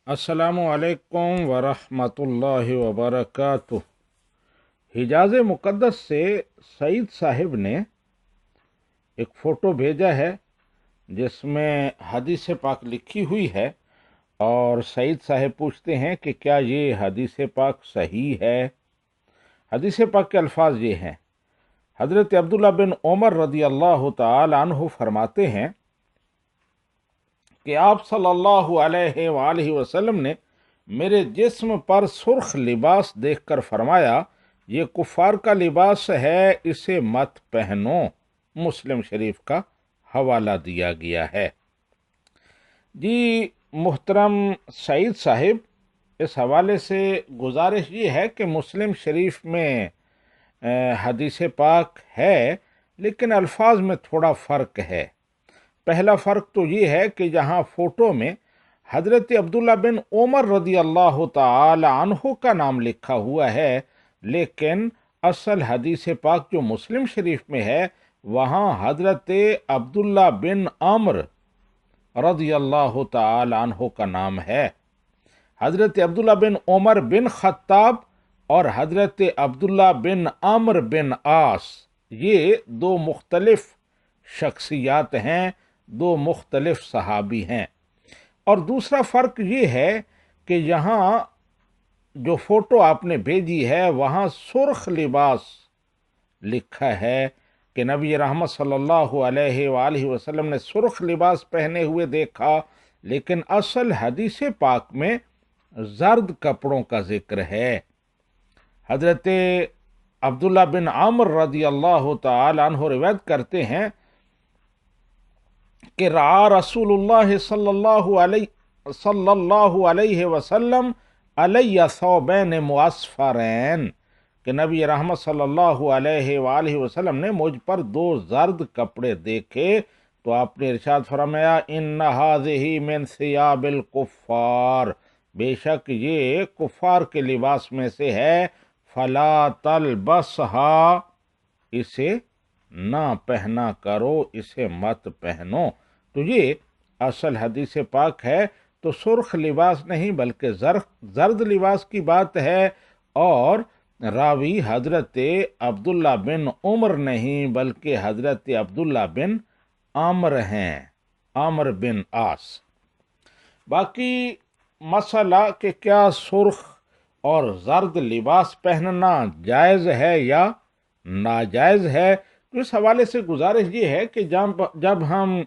अस्सलामु अलैकुम वरहमतुल्लाहि वबरकातुह। हिजाज मुक़द्दस से सईद साहिब ने एक फ़ोटो भेजा है जिसमें हदीस पाक लिखी हुई है, और सईद साहिब पूछते हैं कि क्या ये हदीस पाक सही है। हदीस पाक के अल्फाज ये हैं। हज़रत अब्दुल्ला बिन उमर रज़ी अल्लाह तआला अन्हु फरमाते हैं कि आप सल्लल्लाहु अलैहि वसल्लम ने मेरे जिस्म पर सुर्ख लिबास देखकर फरमाया, ये कुफार का लिबास है, इसे मत पहनो। मुस्लिम शरीफ का हवाला दिया गया है। जी मुहतरम सईद साहिब, इस हवाले से गुजारिश ये है कि मुस्लिम शरीफ में हदीस पाक है, लेकिन अल्फाज में थोड़ा फ़र्क है। पहला फ़र्क तो ये है कि जहाँ फ़ोटो में हज़रत अब्दुल्ला बिन उमर रज़ी अल्लाह तआला अन्हु का नाम लिखा हुआ है, लेकिन असल हदीस पाक जो मुस्लिम शरीफ में है वहाँ हज़रत अब्दुल्ला बिन अम्र रज़ी अल्लाह तआला अन्हु का नाम है। हज़रत अब्दुल्ला बिन उमर बिन ख़त्ताब और हज़रत अब्दुल्ला बिन अम्र बिन आस, ये दो मुख्तलिफ शख्सियात हैं, दो मुख्तलिफ सहाबी हैं। और दूसरा फ़र्क ये है कि यहाँ जो फ़ोटो आपने भेजी है वहाँ सुर्ख लिबास लिखा है कि नबी रहमत सल्लल्लाहु अलैहि वसल्लम ने सुर्ख लिबास पहने हुए देखा, लेकिन असल हदीस पाक में जर्द कपड़ों का जिक्र है। हज़रत अब्दुल्ला बिन आमर रज़ी अल्लाह तआला अन्हु रिवायत करते हैं कि रआ रसूलुल्लाह सल्लल्लाहु अलैहि वसल्लम अलैया सौबैन मुअस्फरैन, कि नबी रहमत सल्लल्लाहु अलैहि वसल्लम ने मुझ पर दो जर्द कपड़े देखे तो आपने इरशाद फरमाया, इन्न हाज़िही मिन सियाबिल कुफ़ार, बेशक ये कुफ़ार के लिबास में से है, फला तलबसहा, इसे ना पहना करो, इसे मत पहनो। तो ये असल हदीस पाक है। तो सुर्ख लिबास नहीं बल्कि जर्द लिबास की बात है, और रावी हजरत अब्दुल्ला बिन उमर नहीं बल्कि हजरत अब्दुल्ला बिन आमर हैं, आमर बिन आस। बाकी मसला कि क्या सुर्ख और जर्द लिबास पहनना जायज़ है या नाजायज़ है, तो इस हवाले से गुजारिश ये है कि जब हम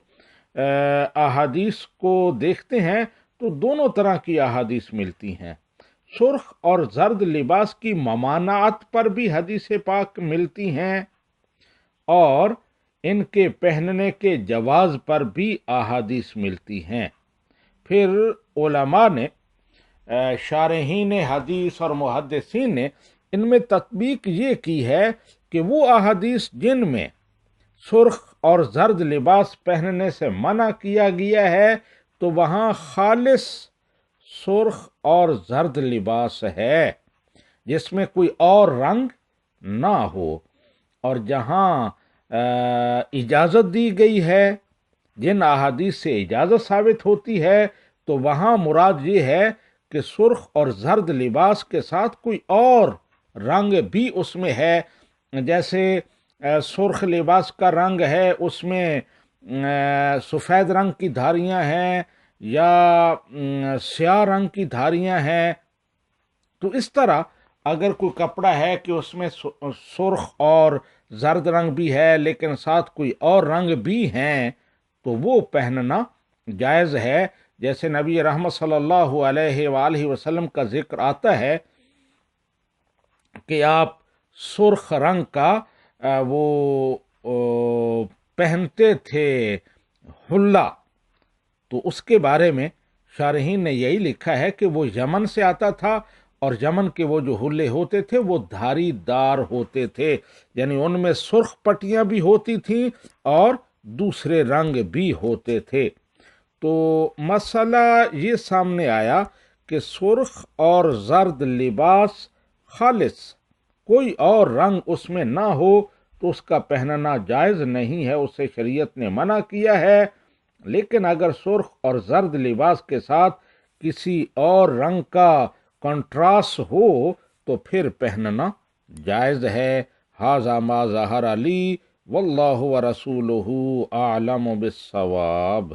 अहादीस को देखते हैं तो दोनों तरह की अहादीस मिलती हैं। सुर्ख और जर्द लिबास की ममानात पर भी हदीस पाक मिलती हैं, और इनके पहनने के जवाज़ पर भी अहादीस मिलती हैं। फिर उलमा ने, शारहीन हदीस और मुहद्दिसीन ने इनमें तत्बीक ये की है कि वो अहादीस जिनमें सुर्ख और जर्द लिबास पहनने से मना किया गया है तो वहाँ खालिस सुर्ख और जर्द लिबास है जिसमें कोई और रंग ना हो, और जहाँ इजाज़त दी गई है, जिन अहादीस से इजाज़त साबित होती है, तो वहाँ मुराद ये है कि सुर्ख और जर्द लिबास के साथ कोई और रंग भी उसमें है। जैसे सुर्ख लिबास का रंग है, उसमें सफ़ेद रंग की धारियाँ हैं या स्याह रंग की धारियाँ हैं। तो इस तरह अगर कोई कपड़ा है कि उसमें सुर्ख और जर्द रंग भी है लेकिन साथ कोई और रंग भी हैं, तो वो पहनना जायज़ है। जैसे नबी रहमत सल्लल्लाहु अलैहि वसल्लम का जिक्र आता है कि आप सुर्ख रंग का वो पहनते थे हुल्ला, तो उसके बारे में शारहीन ने यही लिखा है कि वो यमन से आता था, और यमन के वो जो हुल्ले होते थे वो धारीदार होते थे, यानी उनमें सुर्ख पट्टियां भी होती थीं और दूसरे रंग भी होते थे। तो मसला ये सामने आया कि सुर्ख और जर्द लिबास खालिस, कोई और रंग उसमें ना हो तो उसका पहनना जायज़ नहीं है, उसे शरीयत ने मना किया है। लेकिन अगर सुर्ख और जर्द लिबास के साथ کسی اور رنگ کا کنٹراسٹ ہو تو پھر پہننا جائز ہے۔ ھذا ما ظہر علی واللہ ورسولہ اعلم بالصواب۔